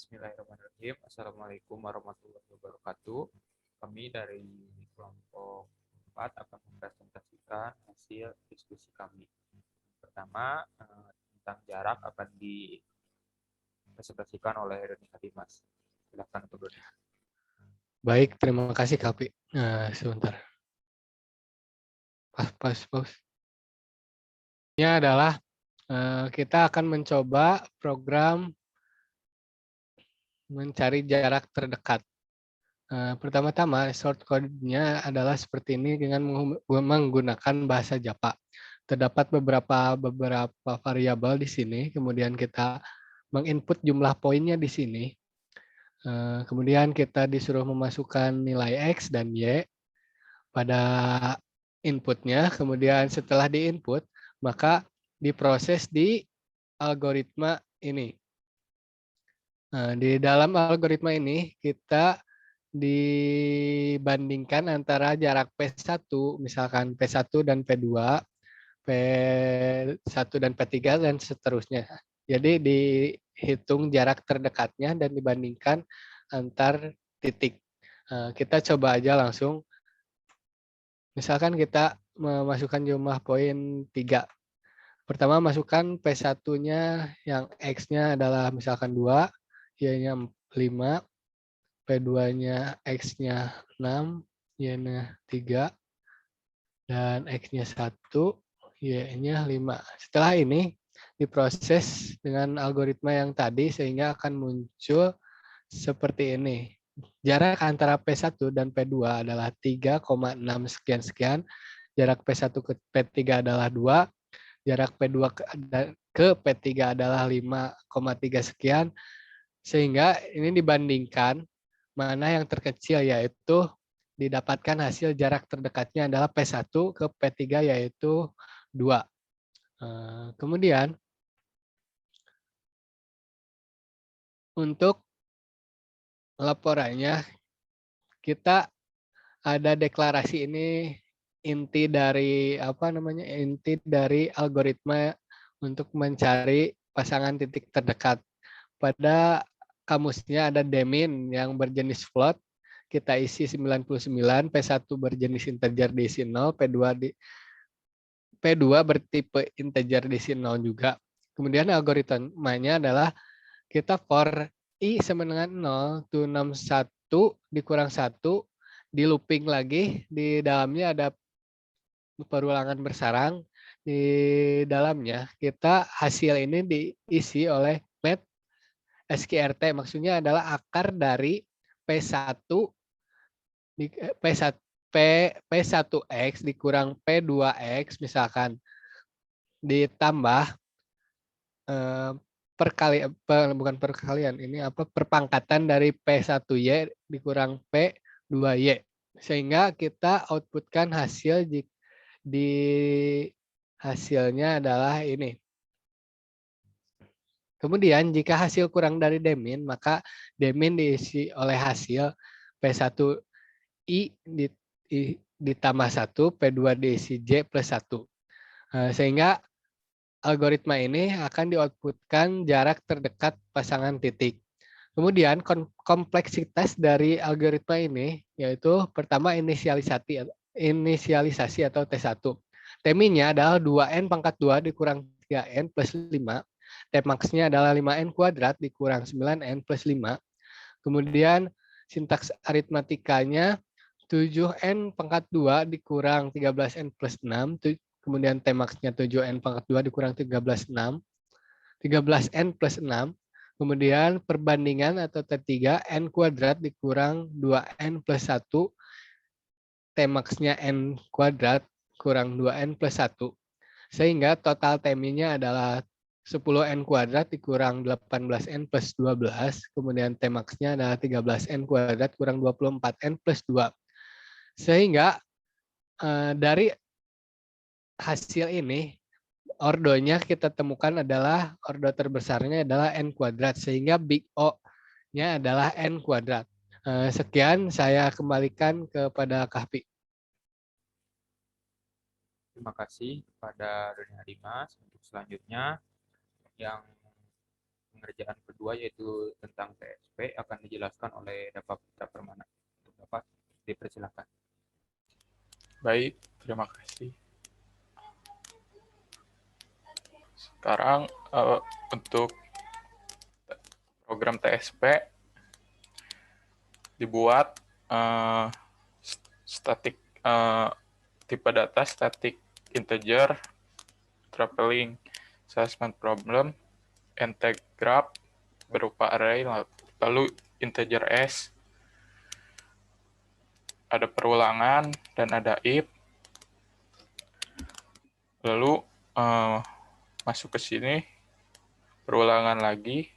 Bismillahirrahmanirrahim. Assalamualaikum warahmatullahi wabarakatuh. Kami dari kelompok 4 akan mempresentasikan hasil diskusi kami. Pertama, tentang jarak akan dipresentasikan oleh Doni Hadimas. Silakan untuk Doni. Baik, terima kasih Kapi. Nah, sebentar. Pas. Ini adalah kita akan mencoba program mencari jarak terdekat. Pertama-tama, shortcode-nya adalah seperti ini dengan menggunakan bahasa Java. Terdapat beberapa variabel di sini, kemudian kita menginput jumlah poinnya di sini. Kemudian kita disuruh memasukkan nilai X dan Y pada inputnya, kemudian setelah diinput, maka diproses di algoritma ini. Nah, di dalam algoritma ini kita dibandingkan antara jarak P1, misalkan P1 dan P2, P1 dan P3, dan seterusnya. Jadi dihitung jarak terdekatnya dan dibandingkan antar titik. Kita coba aja langsung. Misalkan kita memasukkan jumlah poin 3. Pertama masukkan P1-nya yang X-nya adalah misalkan 2, Y-nya 5, P2-nya X-nya 6, Y-nya 3, dan X-nya 1, Y-nya 5. Setelah ini diproses dengan algoritma yang tadi sehingga akan muncul seperti ini. Jarak antara P1 dan P2 adalah 3,6 sekian-sekian. Jarak P1 ke P3 adalah 2. Jarak P2 ke P3 adalah 5,3 sekian. Sehingga ini dibandingkan mana yang terkecil, yaitu didapatkan hasil jarak terdekatnya adalah P1 ke P3 yaitu 2. Kemudian untuk laporannya kita ada deklarasi ini inti dari algoritma untuk mencari pasangan titik terdekat. Pada kamusnya ada demin yang berjenis float, kita isi 99, P1 berjenis integer diisi 0, P2 bertipe integer diisi 0 juga. Kemudian algoritmanya adalah kita for I sama dengan 0 to 61 dikurang 1, di looping lagi, di dalamnya ada perulangan bersarang, di dalamnya kita hasil ini diisi oleh let SQRT, maksudnya adalah akar dari P1 P1X dikurang P2X misalkan ditambah perpangkatan dari P1Y dikurang P2Y, sehingga kita outputkan hasil di hasilnya adalah ini. Kemudian jika hasil kurang dari demin, maka demin diisi oleh hasil P1I ditambah 1, P2 diisi J plus 1. Sehingga algoritma ini akan di-outputkan jarak terdekat pasangan titik. Kemudian kompleksitas dari algoritma ini yaitu pertama inisialisasi atau T1. T-nya adalah 2N pangkat 2 dikurang 3N plus 5. T-max-nya adalah 5N kuadrat dikurang 9N plus 5. Kemudian sintaks aritmatikanya 7N pangkat 2 dikurang 13N plus 6. Kemudian T-max-nya 7N pangkat 2 dikurang 13N plus 6. Kemudian perbandingan atau T3, N kuadrat dikurang 2N plus 1. T-max-nya N kuadrat kurang 2N plus 1. Sehingga total T-nya adalah 10N kuadrat dikurang 18N plus 12. Kemudian T-max-nya adalah 13N kuadrat kurang 24N plus 2. Sehingga dari hasil ini, ordonya kita temukan adalah, ordo terbesarnya adalah N kuadrat. Sehingga big O-nya adalah N kuadrat. Sekian, saya kembalikan kepada Kahfi. Terima kasih kepada Doni Hadimas. Untuk selanjutnya yang pengerjaan kedua yaitu tentang TSP akan dijelaskan oleh Bapak Putra Permana. Untuk Bapak dipersilakan. Baik, terima kasih. Sekarang untuk program TSP dibuat static tipe data static integer traveling assessment problem and tag graph berupa array lalu integer s, ada perulangan dan ada if, lalu masuk ke sini perulangan lagi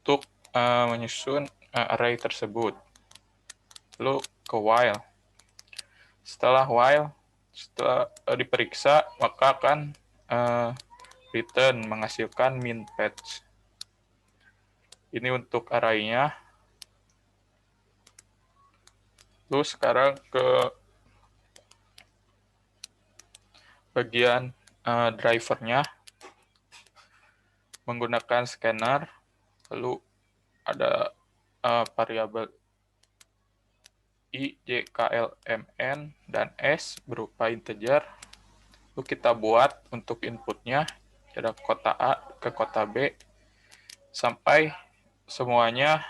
untuk menyusun array tersebut, lalu ke while. Setelah diperiksa maka akan return menghasilkan min patch. Ini untuk array-nya. Lalu sekarang ke bagian drivernya menggunakan scanner, lalu ada variabel i, j, k, l, m, n, dan s berupa integer. Lalu kita buat untuk inputnya dari kota A ke kota B sampai semuanya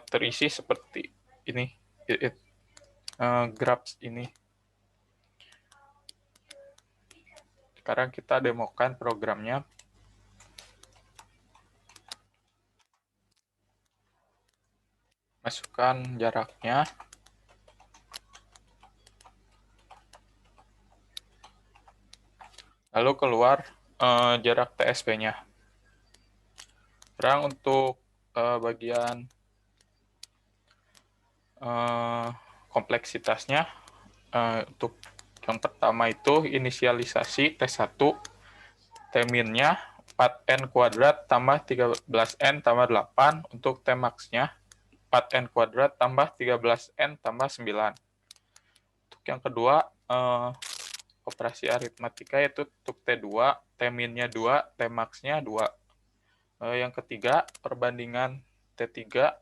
terisi seperti ini, graphs ini. Sekarang kita demokan programnya. Masukkan jaraknya. Lalu keluar jarak TSP-nya. Sekarang untuk bagian kompleksitasnya, untuk yang pertama itu inisialisasi T1, T-min-nya 4n kuadrat tambah 13n tambah 8, untuk T-max-nya 4n kuadrat tambah 13n tambah 9. Untuk yang kedua, operasi aritmatika yaitu untuk T2, T-min-nya 2, T-max-nya 2. Yang ketiga, perbandingan T3,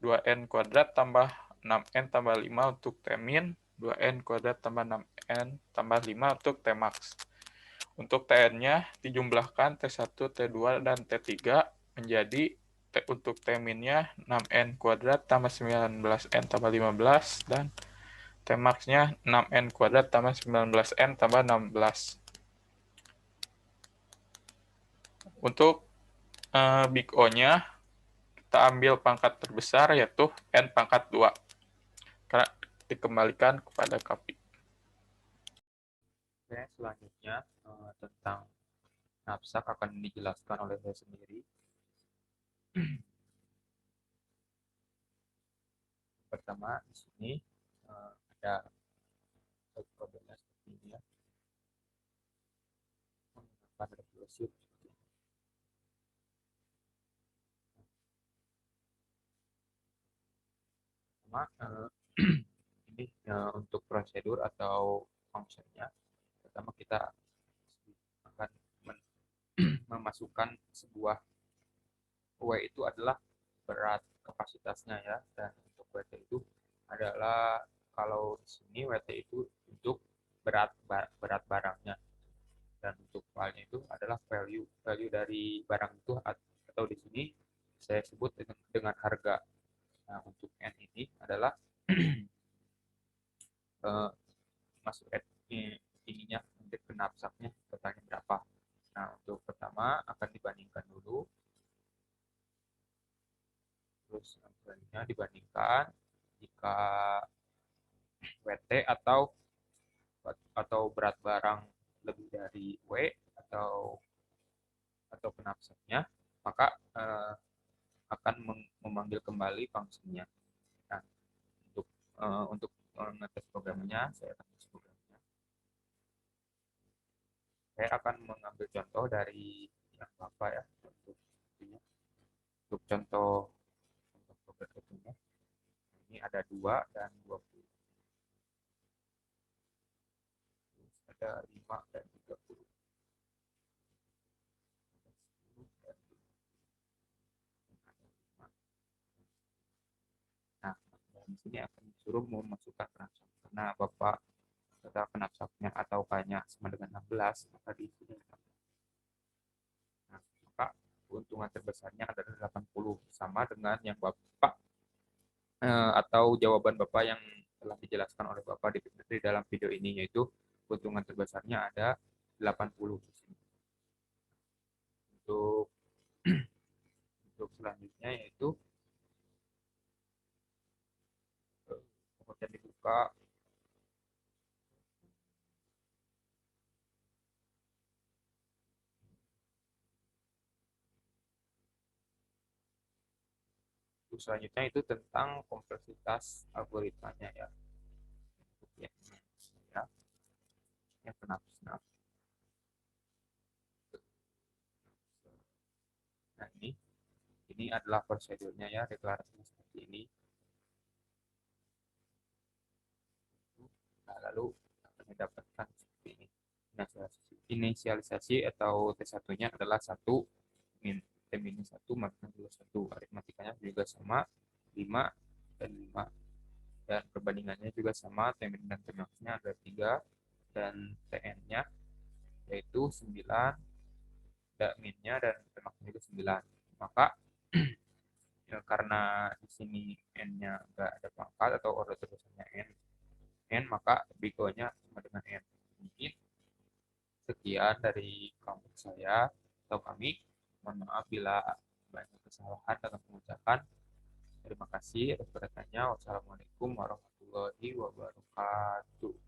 2n kuadrat tambah 6n tambah 5 untuk T-min, 2n kuadrat tambah 6n tambah 5 untuk T-max. Untuk Tn-nya dijumlahkan T1, T2, dan T3 menjadi untuk T-min-nya 6n kuadrat tambah 19n tambah 15, dan T-max-nya 6n kuadrat tambah 19n tambah 16. Untuk big O-nya kita ambil pangkat terbesar yaitu n pangkat 2. Karena dikembalikan kepada copy. Oke, selanjutnya tentang nafsak akan dijelaskan oleh saya sendiri. Pertama di sini ada problemnya seperti ini ya. Menggunakan recursive. Pertama ini untuk prosedur atau fungsinya. Pertama kita akan memasukkan sebuah W itu adalah berat kapasitasnya ya, dan untuk WT itu adalah, kalau di sini WT itu untuk berat barangnya, dan untuk filenya itu adalah value dari barang itu, atau di sini saya sebut dengan harga. Nah, untuk N ini adalah masuk ininya, untuk penafsaknya totalnya berapa. Nah, untuk pertama akan dibandingkan dulu, terus selanjutnya dibandingkan jika WT atau berat barang lebih dari W atau penafsatnya, maka akan memanggil kembali fungsinya. Nah, untuk ngetes programnya, saya akan tes programnya. Saya akan mengambil contoh dari yang Bapak ya, untuk contoh program ini ada 2 dan 20. Terus ada 5 dan 30. di sini akan disuruh memasukkan penafsat. Karena Bapak data penafsatnya atau K-nya sama dengan 16, maka di sini 16. Nah, maka keuntungan terbesarnya adalah 80, sama dengan yang Bapak atau jawaban Bapak yang telah dijelaskan oleh Bapak di dalam video ini, yaitu keuntungan terbesarnya ada 80 di sini. Untuk selanjutnya yaitu kemudian dibuka selanjutnya itu tentang kompleksitas algoritmanya ya. Yang penafsat. Nah, ini adalah prosedurnya ya, deklarasinya seperti ini. Nah, lalu akan mendapatkan seperti ini. Inisialisasi atau T1-nya adalah 1 min T-1 maka 21. Aritmatikanya juga sama 5 dan 5. Dan perbandingannya juga sama, T-min dan T-max-nya ada 3 dan Tn-nya yaitu 9, min-nya dan T-max-nya juga 9. Maka ya, karena di sini n-nya enggak ada pangkat atau order terbesarnya n, maka big-O-nya sama dengan n. Ini sekian dari kelompok saya atau kami. Mohon maaf bila banyak kesalahan dalam pengucapan. Terima kasih atas perhatiannya. Wassalamualaikum warahmatullahi wabarakatuh.